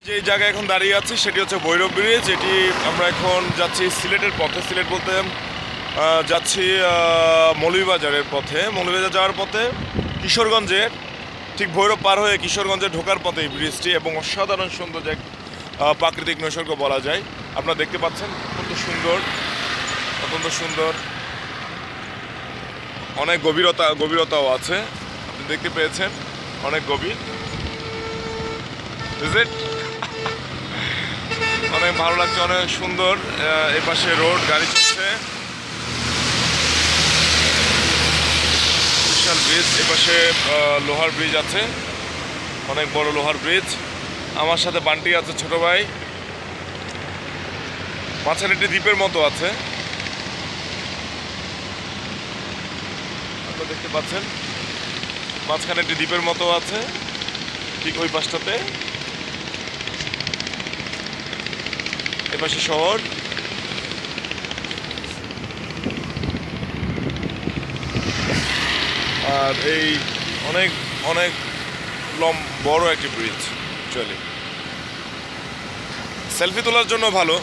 যে জায়গায় এখন দাঁড়িয়ে আছি সেটি হচ্ছে ভৈরব ব্রিজ। এটি আমরা এখন যাচ্ছি সিলেটের পথে। সিলেট বলতে যাচ্ছি মৌলভীবাজারের পথে। মৌলভীবাজার যাওয়ার পথে কিশোরগঞ্জের ঠিক ভৈরব পার হয়ে কিশোরগঞ্জে ঢোকার পথে এই ব্রিজটি, এবং অসাধারণ সুন্দর এক প্রাকৃতিক নৈসর্গ বলা যায়। আপনারা দেখতে পাচ্ছেন অত্যন্ত সুন্দর, অত্যন্ত সুন্দর, অনেক গভীরতাও আছে। আপনি দেখতে পেয়েছেন অনেক গভীর। অনেক ভালো লাগছে, অনেক সুন্দর। এপাশে রোড, গাড়ি চলছে, বিশাল ব্রিজ। এপাশে লোহার ব্রিজ আছে, অনেক বড় লোহার ব্রিজ। আমার সাথে বান্টি আছে, ছোট ভাই। মাঝখানে একটি দ্বীপের মতো আছে, আপনারা দেখতে পাচ্ছেন। মাঝখানে একটি দ্বীপের মতো আছে ঠিক ওই পাশটাতে। এপাশে শহর, আর এই অনেক অনেক বড় একটি ব্রিজ। চলে সেলফি তোলার জন্য ভালো।